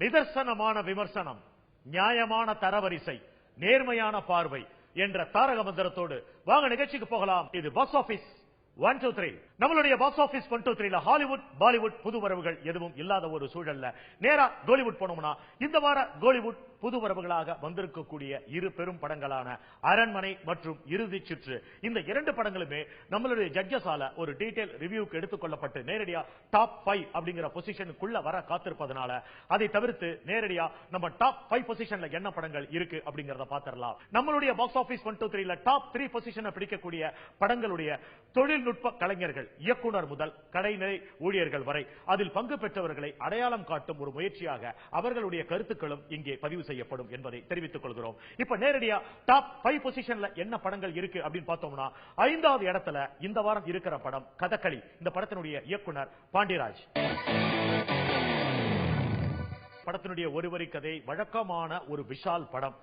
நிதர்சனமான விமர்சனம், நியாயமான தரவரிசை, நேர்மையான பார்வை என்ற தாரக மந்திரத்தோடு வாங்க நிகழ்ச்சிக்கு போகலாம். இது பாக்ஸ் ஆபீஸ் 1 2 3. நம்மளுடைய பாக்ஸ் ஆபீஸ் 1 2 3ல ஹாலிவுட் பாலிவுட் புது வரவுகள் எதுவும் இல்லாத ஒரு சூழல்ல நேரா கோலிவுட் போனோம்னா இந்த வார கோலிவுட் புது வரவுகளாக வந்திருக்கக்கூடிய இரு பெரும் படங்களான அரண்மனை மற்றும் இறுதி சுற்று. இந்த இரண்டு படங்களுமே நம்மளுடைய ஜட்ஜஸால ஒரு டீடைல் ரிவ்யூக்கு எடுத்துக்கொள்ளப்பட்டு நேரடியா டாப் 5 அப்படிங்கிற பொசிஷனுக்குள்ள வர காத்திருப்பதனால அதை தவிர்த்து நேரடியா நம்ம டாப் 5 பொசிஷன்ல என்ன படங்கள் இருக்கு அப்படிங்கறத பாத்திரலாம். நம்மளுடைய பாக்ஸ் ஆபீஸ் 1 2 3ல டாப் 3 பொசிஷனை பிடிக்கக்கூடிய படங்களுடைய தொழில்நுட்ப கலைஞர்கள், இயக்குனர் முதல் கடைநிலை ஊழியர்கள் வரை அதில் பங்கு பெற்றவர்களை அடையாளம் காட்டும் ஒரு முயற்சியாக அவர்களுடைய கருத்துக்களும் இங்கே பதிவு செய்யப்படும் என்பதை தெரிவித்துக் கொள்கிறோம். இப்ப நேரடியா டாப் 5 பொசிஷன்ல என்ன படங்கள் இருக்கு அப்படின்னு பார்த்தோம்னா 5வது இடத்துல இந்த வாரம் இருக்கிற படம் கதகளி. இந்த படத்தினுடைய இயக்குனர் பாண்டியராஜ். படத்தினுடைய ஒருவரி கதை வழக்கமான ஒரு விஷால் படம்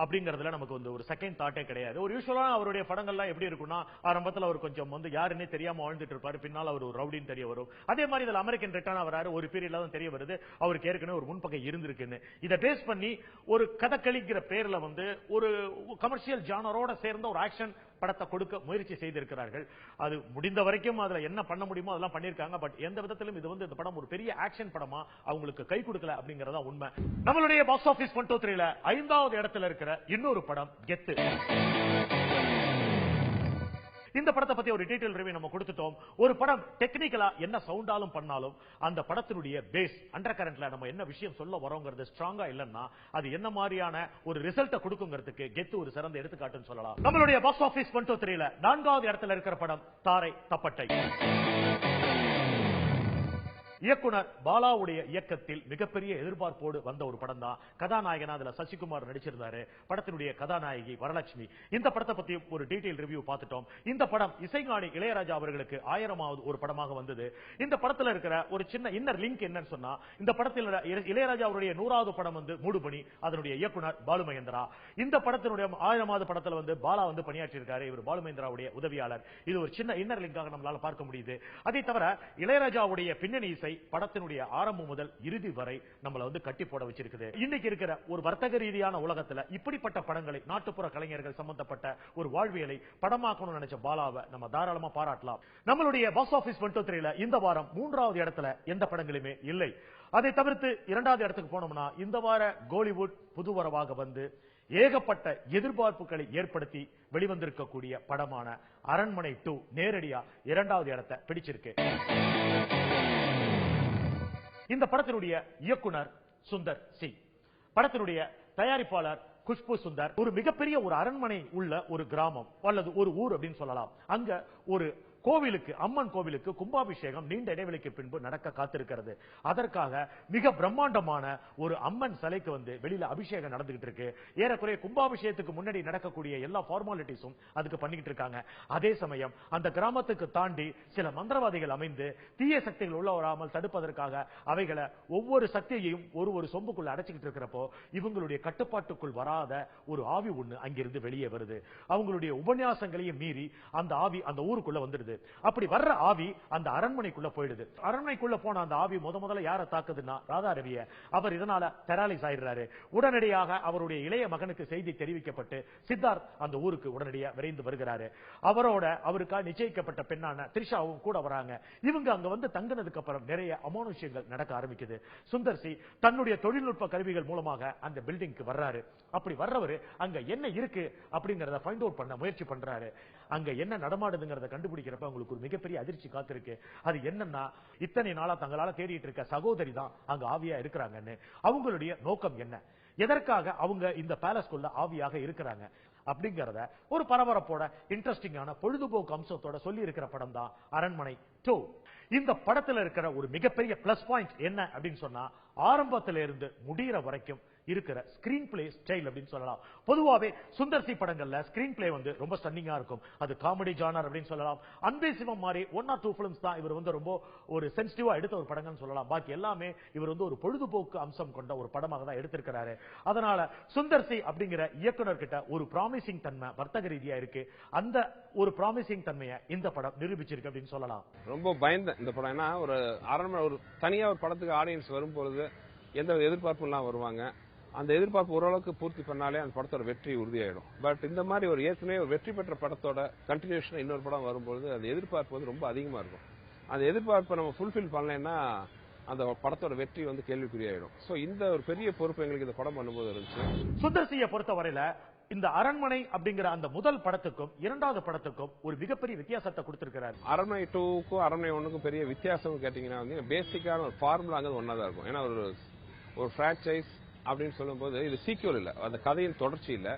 அப்படிங்கறதுல நமக்கு வந்து ஒரு செகண்ட் தாட்டே கிடையாது. ஒரு யூசுவலா அவருடைய படங்கள்லாம் எப்படி இருக்கும்னா ஆரம்பத்தில் அவர் கொஞ்சம் வந்து யாருன்னே தெரியாம வாழ்ந்துட்டு இருப்பாரு, பின்னால் அவர் ஒரு ரவுடின்னு தெரிய வரும். அதே மாதிரி இதுல அமெரிக்கன் ரிட்டர்ன் வராரு, ஒரு பீரியட்ல தான் தெரிய வருது அவருக்கு ஏற்கனவே ஒரு முன்பகை இருந்திருக்குன்னு. இதை பேஸ் பண்ணி ஒரு கதகளிங்கிற பேர்ல வந்து ஒரு கமர்ஷியல் ஜானரோட சேர்ந்த ஒரு ஆக்ஷன் படத்தை கொடுக்க முயற்சி செய்திருக்கிறார்கள். அது முடிந்த வரைக்கும் அதுல என்ன பண்ண முடியுமோ அதெல்லாம் பண்ணிருக்காங்க. பட் எந்த விதத்திலும் இது வந்து இந்த படம் ஒரு பெரிய ஆக்ஷன் படமா அவங்களுக்கு கை கொடுக்கல அப்படிங்கறதா உண்மை. நம்மளுடைய பாக்ஸ் ஆபீஸ் 1 2 3ல 5வது இடத்துல இருக்கிற இன்னொரு படம் கெத்து. இந்த படத்தை பத்தி ஒரு டீடைல் ரிவ்யூ நம்ம கொடுத்துட்டோம். ஒரு படம் டெக்னிக்கலா என்ன சவுண்டாலும் பண்ணாலும் அந்த படத்தினுடைய பேஸ் அண்டர் கரண்ட்ல நம்ம என்ன விஷயம் சொல்ல வரோங்கிறது ஸ்ட்ராங்கா இல்லன்னா அது என்ன மாதிரியான ஒரு ரிசல்ட்டை கொடுக்குங்கிறதுக்கு கெத்து ஒரு சிறந்த எடுத்துக்காட்டுன்னு சொல்லலாம். நம்மளுடைய பாக்ஸ் ஆபீஸ் 1 2 3ல 4வது இடத்துல இருக்கிற படம் தாரை தப்பட்டை. இயக்குனர் பாலாவுடைய இயக்கத்தில் மிகப்பெரிய எதிர்பார்ப்போடு வந்த ஒரு படம் தான். கதாநாயகனா அதுல சசிகுமார் நடிச்சிருந்தாரு. படத்தினுடைய கதாநாயகி வரலட்சுமி. இந்த படத்தை பத்தி ஒரு டீடைல் ரிவ்யூ பார்த்துட்டோம். இந்த படம் இசைஞானி இளையராஜா அவர்களுக்கு 1000வது ஒரு படமாக வந்தது. இந்த படத்துல இருக்கிற ஒரு சின்ன இன்னர் லிங்க் என்னன்னு சொன்னா இந்த படத்தில் இளையராஜா அவருடைய 100வது படம் வந்து மூடுபனி, அதனுடைய இயக்குனர் பாலு மகேந்திரா. இந்த படத்தினுடைய 1000வது படத்துல வந்து பாலா வந்து பணியாற்றி இருக்காரு. இவர் பாலு மகேந்திராவுடைய உதவியாளர். இது ஒரு சின்ன இன்னர் லிங்காக நம்மளால பார்க்க முடியுது. அதை தவிர இளையராஜாவுடைய பின்னணி இசை படத்தினுடைய ஆரம்பம் முதல் இறுதி வரை நம்மள வந்து கட்டி போட வச்சிருக்குது. இன்னைக்கு இருக்கிற ஒரு வர்த்தக ரீதியான உலகத்துல இப்படிப்பட்ட படங்களை நாட்டுப்புற கலைஞர்கள் சம்பந்தப்பட்ட ஒரு வாழ்வியலை படமாக்கணும்னு நினைச்ச பாலாவை நம்ம தாராளமா பாராட்டலாம். நம்மளுடைய பாக்ஸ் ஆபீஸ் 1 2 3ல இந்த வாரம் 3வது இடத்துல எந்த படங்களுமே இல்லை. அதை தவிர்த்து 2வது இடத்துக்கு போனோம்னா இந்த வார கோலிவுட் புதுவரவாக வந்து ஏகப்பட்ட எதிர்பார்ப்புகளை ஏற்படுத்தி வெளிவந்திருக்கக்கூடிய படமான அரண்மனை 2 நேரடியா 2வது இடத்தை பிடிச்சிருக்கு. இந்த படத்தினுடைய இயக்குனர் சுந்தர் சி, படத்தினுடைய தயாரிப்பாளர் குஷ்பு சுந்தர். ஒரு மிகப்பெரிய ஒரு அரண்மனை உள்ள ஒரு கிராமம் அல்லது ஒரு ஊர் அப்படின்னு சொல்லலாம். அங்க ஒரு கோவிலுக்கு, அம்மன் கோவிலுக்கு கும்பாபிஷேகம் நீண்ட இடைவெளிக்கு பின்பு நடக்க காத்திருக்கிறது. அதற்காக மிக பிரம்மாண்டமான ஒரு அம்மன் சிலைக்கு வந்து வெளியில அபிஷேகம் நடந்துகிட்டு இருக்கு. ஏறக்குறைய கும்பாபிஷேகத்துக்கு முன்னாடி நடக்கக்கூடிய எல்லா ஃபார்மாலிட்டிஸும் அதுக்கு பண்ணிக்கிட்டு இருக்காங்க. அதே சமயம் அந்த கிராமத்துக்கு தாண்டி சில மந்திரவாதிகள் அமைந்து தீய சக்திகள் உள்ள வராமல் தடுப்பதற்காக அவைகளை ஒவ்வொரு சக்தியையும் ஒரு சொம்புக்குள்ள அடைச்சிக்கிட்டு இருக்கிறப்போ இவங்களுடைய கட்டுப்பாட்டுக்குள் வராத ஒரு ஆவி ஒண்ணு அங்கிருந்து வெளியே வருது. அவங்களுடைய உபன்யாசங்களையும் மீறி அந்த ஆவி அந்த ஊருக்குள்ள வந்துடுது. அப்படி வர்ற ஆவி அந்த அரண்மனைக்குள்ள போயிடுது. அரண்மனைக்குள்ள போன அந்த ஆவி முதல்ல யாரை தாக்குதுன்னா ராதா ரவிய. அவர் இதனால பெராலிஸ் ஆயிடுறாரு. உடனடியாக அவருடைய இளைய மகனுக்கு செய்தி தெரிவிக்கப்பட்டு சித்தார்த் அந்த ஊருக்கு உடனடியாக விரைந்து வருகிறாரு. அவருக்காக நிச்சயிக்கப்பட்ட பெண்ணான த்ரிஷாவும் கூட வராங்க. இவங்க அங்க வந்து தங்கினதுக்கு அப்புறம் நிறைய அமானுஷ்யங்கள் நடக்க ஆரம்பிக்குது. சுந்தர் சி தன்னுடைய தொழில்நுட்ப கருவிகள் மூலமாக அந்த பில்டிங்க்கு வர்றாரு. அப்படி வர்றவரு அங்க என்ன இருக்கு அப்படிங்கறத ஃபைண்ட் அவுட் பண்ண முயற்சி பண்றாரு. அங்க என்ன நடமாடுதுங்கிறத கண்டுபிடிக்கிறப்ப உங்களுக்கு ஒரு மிகப்பெரிய அதிர்ச்சி காத்திருக்கு. அது என்னன்னா இத்தனை நாளா தங்களால தேடிட்டு இருக்க சகோதரி தான் அங்க ஆவியா இருக்கிறாங்கன்னு. அவங்களுடைய நோக்கம் என்ன, எதற்காக அவங்க இந்த பேலஸ்குள்ள ஆவியாக இருக்கிறாங்க அப்படிங்கறத ஒரு பரபரப்போட இன்ட்ரெஸ்டிங்கான பொழுதுபோக்கு அம்சத்தோட சொல்லி இருக்கிற படம் தான் அரண்மனை 2. இந்த படத்துல இருக்கிற ஒரு மிகப்பெரிய பிளஸ் பாயிண்ட் என்ன அப்படின்னு சொன்னா ஆரம்பத்தில இருந்து முடிகிற வரைக்கும் இருக்கிற ஸ்கிரீன் பிளே ஸ்டைல் அப்படின்னு சொல்லலாம். பொதுவாவே சுந்தர் சி படங்கள்ல ஸ்கிரீன் பிளே வந்து ரொம்ப ஸ்டன்னிங்கா இருக்கும். அது காமெடி ஜானர் அப்படின்னு சொல்லலாம். அன்பே சிவம் மாதிரி 1 or 2 பிலிம்ஸ் தான் இவர் வந்து ரொம்ப ஒரு சென்சிட்டிவா எடுத்த ஒரு படங்கள்னு சொல்லலாம். பாக்கி எல்லாமே இவர் வந்து ஒரு பொழுதுபோக்கு அம்சம் கொண்ட ஒரு படமாக தான் எடுத்திருக்கிறாரு. அதனால சுந்தர் சி அப்படிங்கிற இயக்குனர் கிட்ட ஒரு ப்ராமிசிங் தன்மை வர்த்தக ரீதியா இருக்கு. அந்த ஒரு ப்ராமிசிங் தன்மையை இந்த படம் நிரூபிச்சிருக்கு அப்படின்னு சொல்லலாம். ரொம்ப பயந்த இந்த படம், ஏன்னா ஒரு அரண்மனை ஒரு தனியா ஒரு படத்துக்கு ஆடியன்ஸ் வரும்பொழுது எந்த எதிர்பார்ப்புலாம் வருவாங்க. அந்த எதிர்பார்ப்பு ஓரளவுக்கு பூர்த்தி பண்ணாலே அந்த படத்தோட வெற்றி உறுதியாயிடும். பட் இந்த மாதிரி ஒரு ஏற்கனவே ஒரு வெற்றி பெற்ற படத்தோட கண்டினியூஷன் இன்னொரு படம் வரும்போது அந்த எதிர்பார்ப்பு வந்து ரொம்ப அதிகமா இருக்கும். அந்த எதிர்பார்ப்பை நம்ம ஃபுல்ஃபில் பண்ணலைன்னா அந்த படத்தோட வெற்றி வந்து கேள்விக்குறியாயிடும். சோ இந்த ஒரு பெரிய பொறுப்பு எங்களுக்கு இந்த படம் பண்ணும்போது இருந்துச்சு. சுந்தர் சியை பொறுத்த வரையில இந்த அரண்மனை அப்படிங்கிற அந்த முதல் படத்துக்கும் இரண்டாவது படத்துக்கும் ஒரு மிகப்பெரிய வித்தியாசத்தை கொடுத்திருக்கிறார். அரண்மனை 2க்கும் அரண்மனை 1க்கும் பெரிய வித்தியாசம் கேட்டீங்கன்னா வந்து பேசிக்கான ஒரு ஃபார்முலாங்கிறது ஒன்னாதான் இருக்கும். ஏன்னா ஒரு பிரான்சைஸ் அப்படின்னு சொல்லும்போது இது சீக்வல் இல்ல, அந்த கதையின் தொடர்ச்சி இல்ல.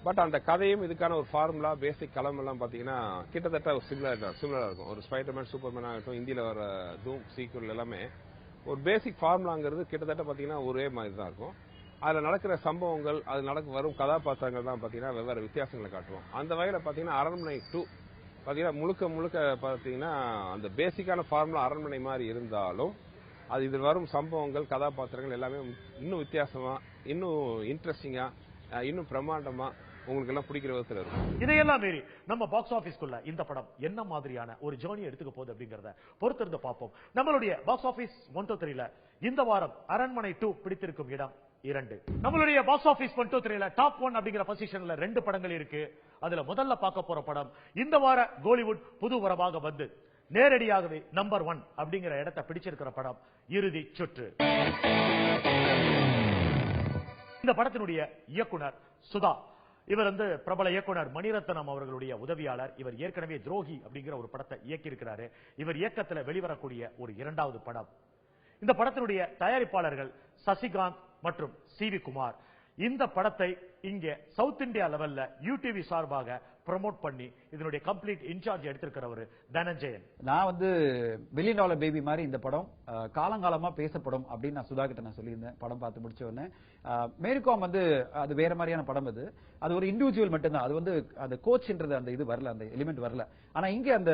பட் அந்த கதையும் இதுக்கான ஒரு ஃபார்முலா பேசிக் களம் எல்லாம் பாத்தீங்கன்னா கிட்டத்தட்ட ஒரு சிமிலரா இருக்கும். ஒரு ஸ்பைடர்மேன் சூப்பர்மேன் ஆகட்டும், இந்தியில வர தூம் சீக்வல் எல்லாமே ஒரு பேசிக் ஃபார்முலாங்கிறது கிட்டத்தட்ட பாத்தீங்கன்னா ஒரே மாதிரி தான் இருக்கும். அதுல நடக்கிற சம்பவங்கள், அது வரும் கதாபாத்திரங்கள் தான் பாத்தீங்கன்னா வெவ்வேறு வித்தியாசங்களை காட்டுவோம். அந்த வகையில பாத்தீங்கன்னா அரண்மனை 2 பாத்தீங்கன்னா முழுக்க பாத்தீங்கன்னா அந்த பேசிக்கான ஃபார்முலா அரண்மனை மாதிரி இருந்தாலும் அது இதில் வரும் சம்பவங்கள், கதாபாத்திரங்கள் எல்லாமே இன்னும் வித்தியாசமா, இன்னும் இன்ட்ரெஸ்டிங்கா, இன்னும் பிரம்மாண்டமா உங்களுக்கு எல்லாம் பிடிக்கிற விதத்தில் இருக்கும். இதையெல்லாம் மீறி நம்ம பாக்ஸ் ஆபீஸ்க்குள்ள இந்த படம் என்ன மாதிரியான ஒரு ஜேர்னி எடுத்துக்க போகுது அப்படிங்கறத பொறுத்திருந்து பார்ப்போம். நம்மளுடைய பாக்ஸ் ஆபீஸ் 123ல இந்த வாரம் அரண்மனை 2 பிடித்திருக்கும் இடம் 2. நம்மளுடைய பாக்ஸ் ஆபீஸ் 123ல டாப் 1 அப்படிங்கிற பொசிஷன்ல 2 படங்கள் இருக்கு. அதுல முதல்ல பார்க்க போற படம் இந்த வார கோலிவுட் புது வரவாக வந்து நேரடியாகவே நம்பர் 1 அப்படிங்கிற இடத்தை பிடிச்சிருக்கிற படம் இறுதி சுற்று. இந்த படத்தினுடைய இயக்குனர் சுதா. இவர் வந்து பிரபல இயக்குனர் மணிரத்னம் அவர்களுடைய உதவியாளர். இவர் ஏற்கனவே துரோகி அப்படிங்கிற ஒரு படத்தை இயக்கி இருக்கிறாரு. இவர் இயக்கத்தில் வெளிவரக்கூடிய ஒரு இரண்டாவது படம். இந்த படத்தினுடைய தயாரிப்பாளர்கள் சசிகாந்த் மற்றும் சி.வி. குமார். இந்த படத்தை இங்க சவுத் இந்தியா லெவல்ல யூடிவி சார்பாக ப்ரோமோட் பண்ணி இதனுடைய கம்ப்ளீட் இன்சார்ஜ் எடுத்திருக்கிறவர் தனஞ்சயன். நான் வந்து பில்லியன் டாலர் பேபி மாதிரி இந்த படம் காலங்காலமா பேசப்படும் அப்படின்னு நான் சுதா கிட்ட நான் சொல்லியிருந்தேன். படம் பார்த்து முடிச்ச உடனே மேரிகாம் வந்து அது வேற மாதிரியான படம். அது ஒரு இண்டிவிஜுவல் மட்டும்தான். அது வந்து அந்த கோச்ன்றது அந்த இது வரல, அந்த எலிமெண்ட் வரல. ஆனா இங்க அந்த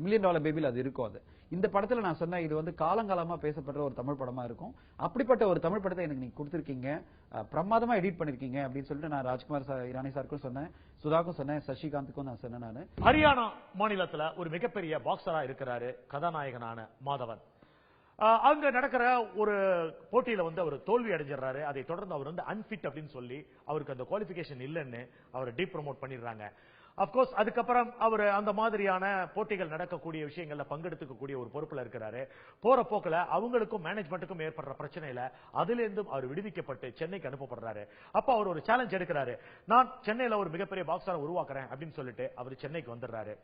மில்லியன் டாலர் பேபியில் அது இருக்கும். அது இந்த படத்துல நான் சொன்னேன், இது வந்து காலங்காலமா பேசப்படுற ஒரு தமிழ் படமா இருக்கும். அப்படிப்பட்ட ஒரு தமிழ் படத்தை எனக்கு நீங்க கொடுத்திருக்கீங்க, பிரமாதமா எடிட் பண்ணிருக்கீங்க அப்படின்னு சொல்லிட்டு நான் ராஜ்குமார் இரானி சாருக்கும் சொன்னேன், சுதாக்கும் சொன்னேன், சசிகாந்துக்கும் நான் சொன்னேன். நான் ஹரியானா மாநிலத்துல ஒரு மிகப்பெரிய பாக்ஸரா இருக்கிறாரு கதாநாயகனான மாதவன். அங்க நடக்கிற ஒரு போட்டியில வந்து அவர் தோல்வி அடைஞ்சிடறாரு. அதை தொடர்ந்து அவர் வந்து அன்பிட் அப்படின்னு சொல்லி அவருக்கு அந்த குவாலிபிகேஷன் இல்லைன்னு அவர் டீ ப்ரோமோட் பண்ணிடுறாங்க. அப்கோர்ஸ் அதுக்கப்புறம் அவர் அந்த மாதிரியான போட்டிகள் நடக்கக்கூடிய விஷயங்கள்ல பங்கெடுத்துக்கக்கூடிய ஒரு பொறுப்புல இருக்கிறாரு. போற போக்குல அவங்களுக்கும் மேனேஜ்மெண்ட்டுக்கும் ஏற்படுற பிரச்சனையில அதுல இருந்தும் அவர் விடுவிக்கப்பட்டு சென்னைக்கு அனுப்பப்படுறாரு. அப்ப அவர் ஒரு சேலஞ்ச் எடுக்கிறாரு. நான் சென்னையில ஒரு மிகப்பெரிய பாக்ஸரை உருவாக்குறேன் அப்படின்னு சொல்லிட்டு அவர் சென்னைக்கு வந்துடுறாரு.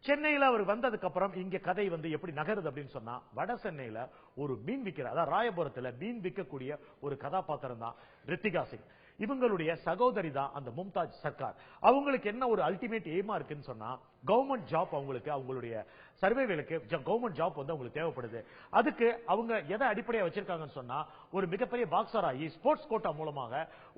சென்னையில அவர் வந்ததுக்கு அப்புறம் இங்க கதை வந்து எப்படி நகருது அப்படின்னு சொன்னா, வட சென்னையில ஒரு மீன் விற்கிற, அதாவது ராயபுரத்துல மீன் விற்கக்கூடிய ஒரு கதாபாத்திரம் தான் ரித்திகா சிங். இவங்களுடைய சகோதரி தான் அந்த மும்தாஜ் சர்க்கார். அவங்களுக்கு என்ன ஒரு அல்டிமேட் எய்மா இருக்குன்னு சொன்னா, கவர்மெண்ட் ஜாப் அவங்களுக்கு, அவங்களுடைய சர்வேவேலுக்கு கவர்மெண்ட் ஜாப் வந்து அவங்களுக்கு தேவைப்படுது. அதுக்கு அவங்க எதை அடிப்படையா வச்சிருக்காங்கன்னு சொன்னா, ஒரு மிகப்பெரிய பாக்ஸர் ஆகி ஸ்போர்ட்ஸ் கோட்டா மூலமாக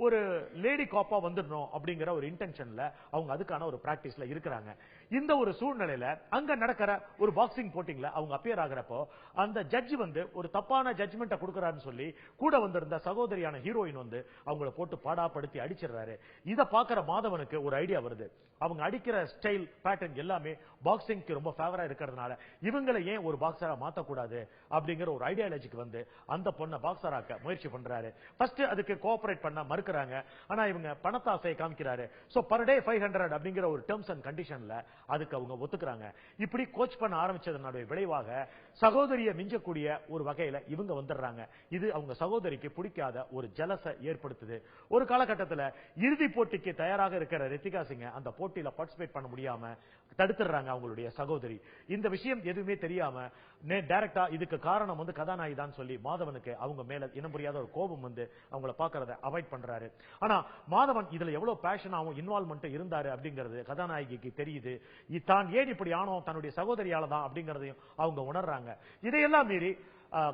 ஒரு லேடி காப்பா வந்துடணும் அப்படிங்கிற ஒரு இன்டென்ஷன்ல அவங்க அதுக்கான ஒரு பிராக்டிஸ்ல இருக்கிறாங்க. இந்த ஒரு சூழ்நிலையில அங்க நடக்கிற ஒரு பாக்ஸிங் போட்டிங்ல அவங்க அப்பியர் ஆகிறப்போ அந்த ஜட்ஜ் வந்து ஒரு தப்பான ஜட்ஜ்மெண்ட்டை கொடுக்கறாருன்னு சொல்லி கூட வந்திருந்த சகோதரியான ஹீரோயின் வந்து அவங்கள போட்டு பாடாப்படுத்தி அடிச்சிடுறாரு. இத பாக்குற மாதவனுக்கு ஒரு ஐடியா வருது. அவங்க அடிக்கிற ஸ்டைல் பேட்டர்ன் எல்லாமே பாக்ஸிங்க்கு ரொம்ப ஃபேவரா இருக்கிறதுனால இவங்களை ஏன் ஒரு பாக்ஸரா மாத்தக்கூடாது அப்படிங்கிற ஒரு ஐடியாலஜிக்கு வந்து அந்த பொண்ணை பாக்ஸராக்க முயற்சி பண்றாரு. ஃபர்ஸ்ட் அதுக்கு கோஆபரேட் பண்ண மறுக்கிறாங்க. ஆனா இவங்க பணத்தாசையை காமிக்கிறாரு. சோ பர் டே 500 அப்படிங்கிற ஒரு டேர்ம்ஸ் அண்ட் கண்டிஷன்ல அதுக்கு அவங்க ஒத்துக்கிறாங்க. இப்படி கோச் பண்ண ஆரம்பிச்சதனுடைய விளைவாக சகோதரியை மிஞ்சக்கூடிய ஒரு வகையில இவங்க வந்துடுறாங்க. இது அவங்க சகோதரிக்கு பிடிக்காத ஒரு ஜலசை ஏற்படுத்துது. ஒரு காலகட்டத்தில் இறுதி போட்டிக்கு தயாராக இருக்கிற ரித்திகா சிங் அந்த போட்டியில பார்ட்டிசிபேட் பண்ண முடியாம தடுத்துறாங்க அவங்களுடைய சகோதரி. இந்த விஷயம் எதுவுமே தெரியாம டைரக்டா இதுக்கு காரணம் வந்து கதாநாயகி தான் சொல்லி மாதவனுக்கு அவங்க மேல இனம் புரியாத ஒரு கோபம் வந்து அவங்கள பாக்குறத அவாய்ட் பண்றாரு. ஆனா மாதவன் இதுல எவ்வளவு பேஷனாவும் இன்வால்வ்மெண்ட் இருந்தாரு அப்படிங்கிறது கதாநாயகிக்கு தெரியுது. தான் ஏன் இப்படி ஆனோம் தன்னுடைய சகோதரியால தான் அப்படிங்கறதையும் அவங்க உணர்றாங்க. இதையெல்லாம் மீறி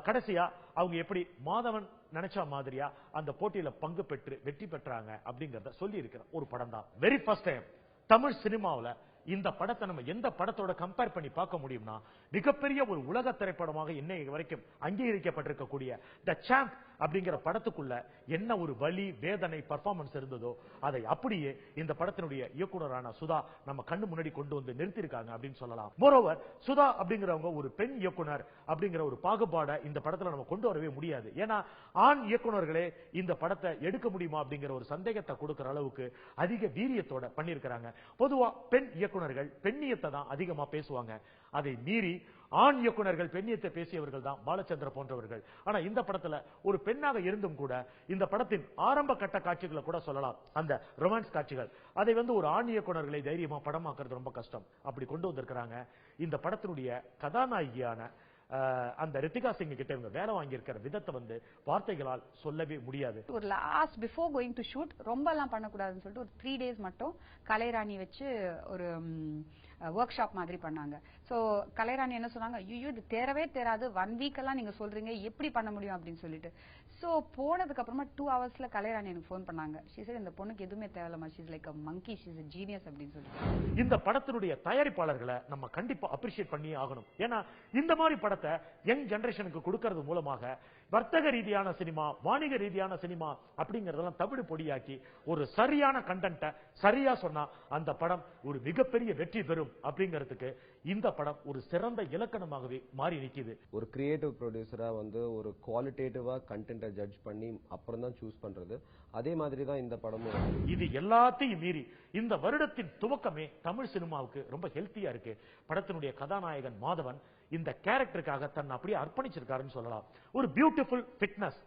கடைசியா அவங்க எப்படி மாதவன் நினைச்ச மாதிரியா அந்த போட்டியில பங்கு பெற்று வெற்றி பெற்றாங்க அப்படிங்கறத சொல்லி இருக்கிற ஒரு படம் தான். வெரி ஃபர்ஸ்ட் டைம் தமிழ் சினிமாவில் இந்த படத்தை நம்ம எந்த படத்தோட கம்பேர் பண்ணி பார்க்க முடியும்னா மிகப்பெரிய ஒரு உலக திரைப்படமாக இன்னைக்கு வரைக்கும் அங்கீகரிக்கப்பட்டிருக்கக்கூடிய த சாம்ப் அப்படிங்கிற படத்துக்குள்ள என்ன ஒரு வலி வேதனை பர்ஃபார்மன்ஸ் இருந்ததோ அதை அப்படியே இந்த படத்தினுடைய இயக்குனரான சுதா நம்ம கண்ணு முன்னாடி கொண்டு வந்து நிறுத்திருக்காங்க அப்படின்னு சொல்லலாம். மோரோவர் சுதா அப்படிங்கிறவங்க ஒரு பெண் இயக்குனர் அப்படிங்கிற ஒரு பாகுபாடை இந்த படத்துல நம்ம கொண்டு வரவே முடியாது. ஏன்னா ஆண் இயக்குனர்களே இந்த படத்தை எடுக்க முடியுமா அப்படிங்கிற ஒரு சந்தேகத்தை கொடுக்கிற அளவுக்கு அதிக வீரியத்தோட பண்ணியிருக்கிறாங்க. பொதுவா பெண் இயக்குனர்கள் பெண்ணியத்தை தான் அதிகமா பேசுவாங்க. அதை மீறி ஆண் இயக்குனர்கள் பெண்ணியத்தை பேசியவர்கள் தான் பாலச்சந்திர போன்றவர்கள். ஆனா இந்த படத்துல ஒரு பெண்ணாக இருந்தும் கூட இந்த படத்தின் ஆரம்ப கட்ட காட்சிகளை கூட சொல்லலாம், அந்த ரொமான்ஸ் காட்சிகள், அதை ஒரு ஆண் இயக்குனர்களை தைரியமா படமாக்குறது ரொம்ப கஷ்டம். அப்படி கொண்டு வந்திருக்கிறாங்க. இந்த படத்தினுடைய கதாநாயகியான அந்த ரித்திகா சிங் கிட்ட இவங்க வேலை வாங்கி இருக்கிற விதத்தை வார்த்தைகளால் சொல்லவே முடியாது. ஒரு last before going to shoot ரொம்ப எல்லாம் பண்ணக்கூடாதுன்னு சொல்லிட்டு ஒரு 3 days மட்டும் கலைராணி வச்சு ஒரு ஒர்க் ஷாப் மாதிரி பண்ணாங்க. சோ கலைராணி என்ன சொன்னாங்க, ஐயோ இது தேரவே தேராது, 1 week எல்லாம் நீங்க சொல்றீங்க, எப்படி பண்ண முடியும் அப்படின்னு சொல்லிட்டு. சோ போனதுக்கு அப்புறமா 2 hours கலைராணி எனக்கு போன் பண்ணாங்க. she said இந்த பொண்ணுக்கு எதுவுமே தேவையில்லமா, she is like a monkey, she is a genius அப்படின்னு சொல்லிட்டு. இந்த படத்தினுடைய தயாரிப்பாளர்களை நம்ம கண்டிப்பா அப்ரிஷியேட் பண்ணி ஆகணும். ஏன்னா இந்த மாதிரி படத்தை யங் ஜெனரேஷனுக்கு கொடுக்கிறது மூலமாக வர்த்தக ரீதியான சினிமா வாணிக ரீதியான சினிமா அப்படிங்கறதெல்லாம் தவிடு பொடியாக்கி ஒரு சரியான கண்டென்ட்டை சரியா சொன்னா அந்த படம் ஒரு மிகப்பெரிய வெற்றி பெறும் அப்படிங்கிறதுக்கு இந்த படம் ஒரு சிறந்த இலக்கணமாகவே மாறி நிக்குது. ஒரு கிரியேட்டிவ் ப்ரொடியூசரா ஒரு குவாலிட்டேட்டிவா கண்டென்ட்டை ஜட்ஜ் பண்ணி அப்புறம் தான் சூஸ் பண்றது. அதே மாதிரி தான் இந்த படமும். இது எல்லாத்தையும் மீறி இந்த வருடத்தின் துவக்கமே தமிழ் சினிமாவுக்கு ரொம்ப ஹெல்த்தியா இருக்கு. படத்தினுடைய கதாநாயகன் மாதவன் இந்த கேரக்டருக்காக தன்னை அப்படியே அர்ப்பணிச்சிருக்காருன்னு சொல்லலாம். ஒரு பியூட்டிஃபுல் ஃபிட்னஸ்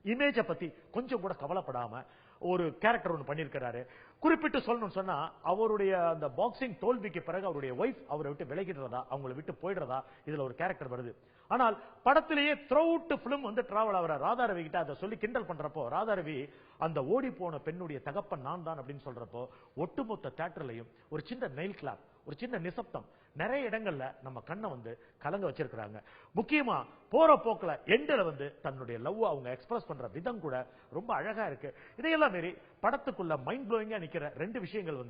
இமேஜை பத்தி கொஞ்சம் கூட கவலைப்படாம ஒரு கேரக்டர் ஒன்று பண்ணியிருக்கிறாரு. குறிப்பிட்டு சொல்லணும்னு சொன்னா அவருடைய அந்த பாக்ஸிங் தோல்விக்கு பிறகு அவருடைய ஒய்ஃப் அவரை விட்டு விலகிடுறதா அவங்களை விட்டு போயிடுறதா இதுல ஒரு கேரக்டர் வருது. ஆனால் படத்திலேயே த்ரூஅவுட் பிலிம் டிராவல் ஆகிற ராதாரவி கிட்ட அதை சொல்லி கிண்டல் பண்றப்போ ராதாரவி அந்த ஓடி போன பெண்ணுடைய தகப்பன் நான் தான் அப்படின்னு சொல்றப்போ ஒட்டுமொத்த தியேட்டர்லயும் ஒரு சின்ன நெயில் கிளாப், ஒரு சின்ன நிசப்தம், நிறைய இடங்கள்ல நம்ம கண்ணை கலங்க வச்சிருக்கிறாங்க. முக்கியமா போற போக்குல எண்ட்ல தன்னுடைய லவ் அவங்க எக்ஸ்பிரஸ் பண்ற விதம் கூட ரொம்ப அழகா இருக்கு. இதையெல்லாம் மீறி படத்துக்குள்ள மைண்ட் ப்ளோயிங்கா நிக்கிற 2 விஷயங்கள்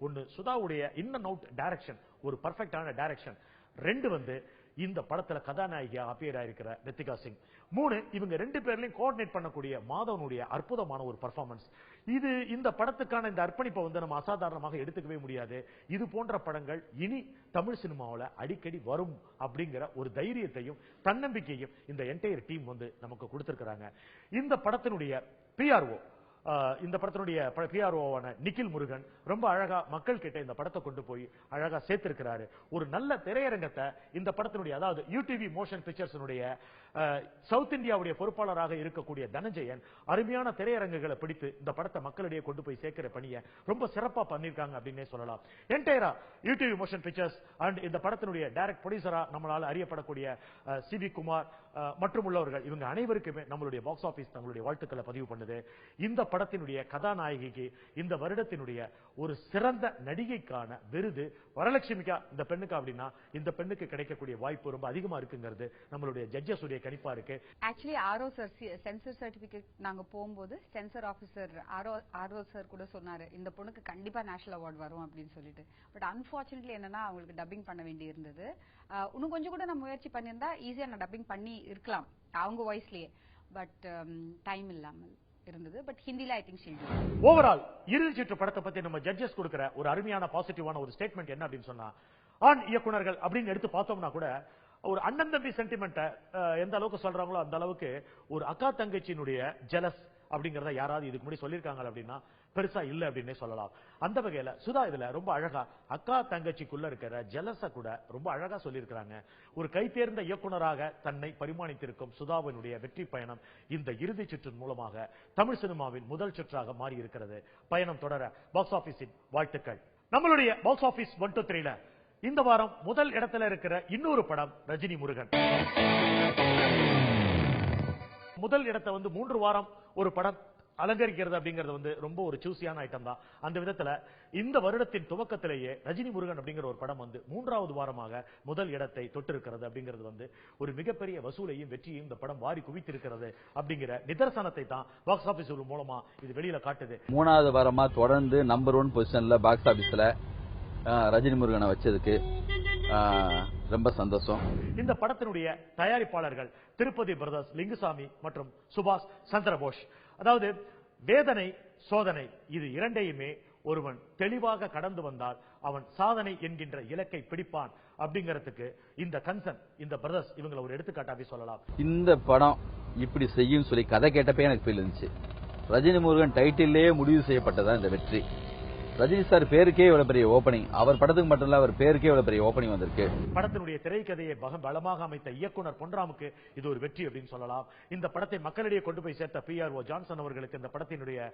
ஒன்னு சுதாவுடைய இன் அண்ட் அவுட் டைரக்ஷன், ஒரு பர்ஃபெக்டான டைரக்ஷன். 2 இந்த படத்துல கதாநாயகியா அப்பியர் ஆயிருக்கிற ரித்திகா சிங். 3 இவங்க 2 பேர்லயும் கோஆர்டினேட் பண்ணக்கூடிய மாதவனுடைய அற்புதமான ஒரு பர்ஃபார்மன்ஸ். இது இந்த படத்துக்கான இந்த அர்ப்பணிப்பை நம்ம அசாதாரணமாக எடுத்துக்கவே முடியாது. இது போன்ற படங்கள் இனி தமிழ் சினிமாவில் அடிக்கடி வரும் அப்படிங்கிற ஒரு தைரியத்தையும் தன்னம்பிக்கையும் இந்த என்டையர் டீம் நமக்கு கொடுத்திருக்கிறாங்க. இந்த படத்தினுடைய பிஆர்ஓ இந்த படத்தினுடைய பிஆர்ஓவான நிக்கில் முருகன் ரொம்ப அழகா மக்கள் கிட்ட இந்த படத்தை கொண்டு போய் அழகா சேர்த்திருக்கிறாரு. ஒரு நல்ல திரையரங்கத்தை இந்த படத்தினுடைய அதாவது யூடிவி மோஷன் பிக்சர்ஸினுடைய சவுத் இந்தியாவுடைய பொறுப்பாளராக இருக்கக்கூடிய தனஞ்சயன் அருமையான திரையரங்குகளை பிடித்து இந்த படத்தை மக்களிடையே கொண்டு போய் சேர்க்கிற பணியை ரொம்ப சிறப்பா பண்ணிருக்காங்க அப்படின்னே சொல்லலாம். என்டையரா யூடிவி மோஷன் பிக்சர்ஸ் அண்ட் இந்த படத்தினுடைய டைரக்ட் ப்ரொடியூசரா நம்மளால அறியப்படக்கூடிய சிவி குமார் மற்றும் உள்ளவர்கள் இவங்க அனைவருக்குமே நம்மளுடைய பாக்ஸ் ஆபீஸ் தங்களுடைய வாழ்த்துக்களை பதிவு பண்ணுது. இந்த படத்தினுடைய கதாநாயகிக்கு இந்த வருடத்தினுடைய ஒரு சிறந்த நடிகைக்கான விருது வரலட்சுமிக்கா இந்த பெண்ணுக்கு அப்படின்னா இந்த பெண்ணுக்கு கிடைக்கக்கூடிய வாய்ப்பு ரொம்ப அதிகமா இருக்குங்கிறது நம்மளுடைய ஜட்ஜஸ் உடைய கணிப்பா இருக்கு. Actually RO sir sensor certificate நாங்க போகும்போது சென்சர் ஆபீசர் ஆர்ஓ சார் கூட சொன்னாரு இந்த பொண்ணுக்கு கண்டிப்பா நேஷனல் அவார்டு வரும் அப்படின்னு சொல்லிட்டு. பட் அன்பார்ச்சுனேட்லி என்னன்னா அவங்களுக்கு டப்பிங் பண்ண வேண்டி இருந்தது. இன்னும் கொஞ்சம் கூட நான் முயற்சி பண்ணியிருந்தா ஈஸியா நான் டப்பிங் பண்ணி இருக்கலாம் அவங்க வாய்ஸ்லயே. பட் டைம் இல்லாமல் இருந்தது. பட் ஹிந்தில I think Sheel to. Overall இறுதி சுற்று படத்தை பத்தி நம்ம ஜட்ஜஸ் கொடுக்கிற ஒரு அருமையான பாசிட்டிவான ஒரு ஸ்டேட்மெண்ட் என்ன அப்படின்னு சொன்னா, ஆண் இயக்குனர்கள் அப்படின்னு எடுத்து பார்த்தோம்னா கூட ஒரு அண்ணன் தம்பி சென்டிமெண்ட் எந்த அளவுக்கு சொல்றாங்களோ அந்த அளவுக்கு ஒரு அக்கா தங்கச்சியினுடைய ஜெலஸ் அப்படிங்கறத யாராவது இதுக்கு முன்னாடி சொல்லிருக்காங்க அப்படின்னா பெருசா இல்ல அப்படின்னே சொல்லலாம். அந்த வகையில சுதா இதுல ரொம்ப அழகா அக்கா தங்கச்சிக்குள்ள இருக்கிற ஜெலஸ கூட ரொம்ப அழகா சொல்லியிருக்கிறாங்க. ஒரு கைதேர்ந்த இயக்குனராக தன்னை பரிமாணித்திருக்கும் சுதாவினுடைய வெற்றி பயணம் இந்த இறுதி சுற்றின் மூலமாக தமிழ் சினிமாவின் முதல் சுற்றாக மாறி இருக்கிறது. பயணம் தொடர பாக்ஸ் ஆபீஸின் வாழ்த்துக்கள். நம்மளுடைய பாக்ஸ் ஆபீஸ் 123ல இந்த வாரம் முதல் இடத்துல இருக்கிற இன்னொரு படம் ரஜினி முருகன். முதல் இடத்தை 3 வாரம் ஒரு படம் அலங்கரிக்கிறது அப்படிங்கிறது ரொம்ப ஒரு சூசியான ஐட்டம் தான். அந்த விதத்துல இந்த வருடத்தின் துவக்கத்திலேயே ரஜினி முருகன் அப்படிங்கிற ஒரு படம் 3வது வாரமாக முதல் இடத்தை தொட்டிருக்கிறது அப்படிங்கிறது ஒரு மிகப்பெரிய வசூலையும் வெற்றியையும் இந்த படம் வாரி குவித்திருக்கிறது அப்படிங்கிற நிதர்சனத்தை தான் பாக்ஸ் ஆபீஸ் மூலமா இது வெளியில காட்டுது. 3வது வாரமா தொடர்ந்து நம்பர் 1 பொசிஷன்ல பாக்ஸ் ஆபீஸ்ல ரஜினி முருகனை வச்சதுக்கு ரொம்ப சந்தோஷம். இந்த படத்தினுடைய தயாரிப்பாளர்கள் திருப்பதி பிரதர்ஸ், லிங்குசாமி மற்றும் சுபாஷ் சந்திரபோஸ். அதாவது வேதனை சோதனை இது இரண்டையுமே ஒருவன் தெளிவாக கடந்து வந்தால் அவன் சாதனை என்கின்ற இலக்கை பிடிப்பான் அப்படிங்கறதுக்கு இந்த கன்சர்ன், இந்த பிரதர்ஸ் இவங்களை ஒரு எடுத்துக்காட்டாவே சொல்லலாம். இந்த படம் இப்படி செய்யும் சொல்லி கதை கேட்டப்பே எனக்கு ஃபீல் இருந்துச்சு. ரஜினி முருகன் டைட்டிலே முடிவு செய்யப்பட்டதான் இந்த வெற்றி. ரஜினி சார் பேருக்கே இவ்வளவு பெரிய ஓபனிங், அவர் படத்துக்கு மட்டும் இல்ல அவர் பேருக்கே இவ்வளவு பெரிய ஓபனிங் வந்திருக்கு. படத்தினுடைய திரைக்கதையை பலமாக அமைத்த இயக்குனர் பொன்ராமுக்கு இது ஒரு வெற்றி அப்படின்னு சொல்லலாம். இந்த படத்தை மக்களிடையே கொண்டு போய் சேர்த்த PRO ஜான்சன் அவர்களுக்கு இந்த படத்தினுடைய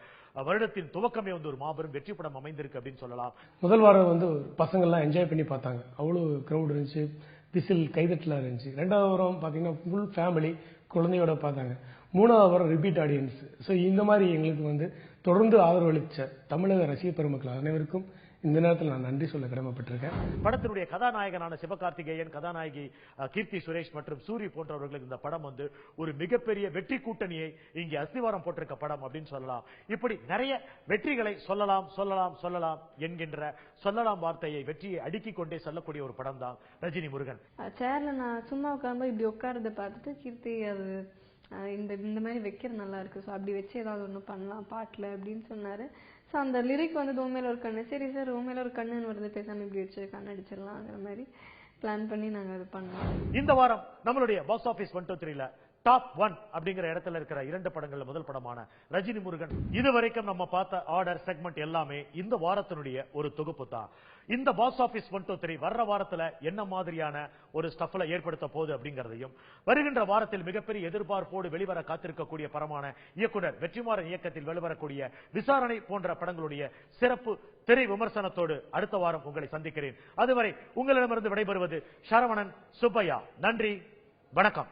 வருடத்தின் துவக்கமே ஒரு மாபெரும் வெற்றி படம் அமைந்திருக்கு அப்படின்னு சொல்லலாம். முதல் வாரம் பசங்க எல்லாம் என்ஜாய் பண்ணி பார்த்தாங்க, அவ்வளவு கிரௌட் இருந்துச்சு, விசில் கைதட்டலாம் இருந்துச்சு. ரெண்டாவது வாரம் பாத்தீங்கன்னா ஃபுல் ஃபேமிலி குழந்தையோட பார்த்தாங்க. மூணாவது வாரம் ரிப்பீட் ஆடியன்ஸ். ஸோ இந்த மாதிரி எங்களுக்கு தொடர்ந்து ஆதரவு அளித்த தமிழக ரசிக பெருமக்கள் அனைவருக்கும் இந்த நேரத்தில் நான் நன்றி சொல்ல கடமைப்பட்டிருக்கேன். படத்தினுடைய கதாநாயகனான சிவகார்த்திகேயன், கதாநாயகி கீர்த்தி சுரேஷ் மற்றும் சூரி போன்றவர்களுக்கு இந்த படம் ஒரு மிகப்பெரிய வெற்றி கூட்டணியை இங்கே அஸ்திவாரம் போட்டிருக்க படம் அப்படின்னு சொல்லலாம். இப்படி நிறைய வெற்றிகளை சொல்லலாம் என்கின்ற சொல்லலாம் வார்த்தையை வெற்றியை அடுக்கிக் கொண்டே சொல்லக்கூடிய ஒரு படம் தான் ரஜினி முருகன். சேர்ல நான் சும்மா உட்கார்ந்து இப்படி உட்கார்றத பார்த்துட்டு கீர்த்தி அது இந்த மாதிரி வைக்கிறது நல்லா இருக்கு, ஸோ அப்படி வச்சு ஏதாவது ஒன்று பண்ணலாம் பாட்டில் அப்படின்னு சொன்னாரு. ஸோ அந்த லிரிக் உண்மையில ஒரு கண்ணு, சரி சார் உண்மையில ஒரு கண்ணுன்னு வருது, பேசாம இப்படி வச்சு கண்ணடிச்சிடலாங்கிற மாதிரி பிளான் பண்ணி நாங்கள் அது பண்ணோம். இந்த வாரம் நம்மளுடைய பாக்ஸ் ஆபீஸ் 123ல டாப் 1 அப்படிங்கிற இடத்துல இருக்கிற 2 படங்கள்ல முதல் படமான ரஜினி முருகன். இதுவரைக்கும் நம்ம பார்த்த ஆர்டர் செக்மெண்ட் எல்லாமே இந்த வாரத்தினுடைய ஒரு தொகுப்பு தான். இந்த பாக்ஸ் ஆபீஸ் 123 வர்ற வாரத்துல என்ன மாதிரியான ஒரு ஸ்டஃப்ல ஏற்படுத்த போகுது அப்படிங்கறதையும், வருகின்ற வாரத்தில் மிகப்பெரிய எதிர்பார்ப்போடு வெளிவர காத்திருக்கக்கூடிய படமான இயக்குனர் வெற்றிமாறன் இயக்கத்தில் வெளிவரக்கூடிய விசாரணை போன்ற படங்களுடைய சிறப்பு திரை விமர்சனத்தோடு அடுத்த வாரம் உங்களை சந்திக்கிறேன். அதுவரை உங்களிடமிருந்து விடைபெறுவது சரவணன் சுப்பையா. நன்றி, வணக்கம்.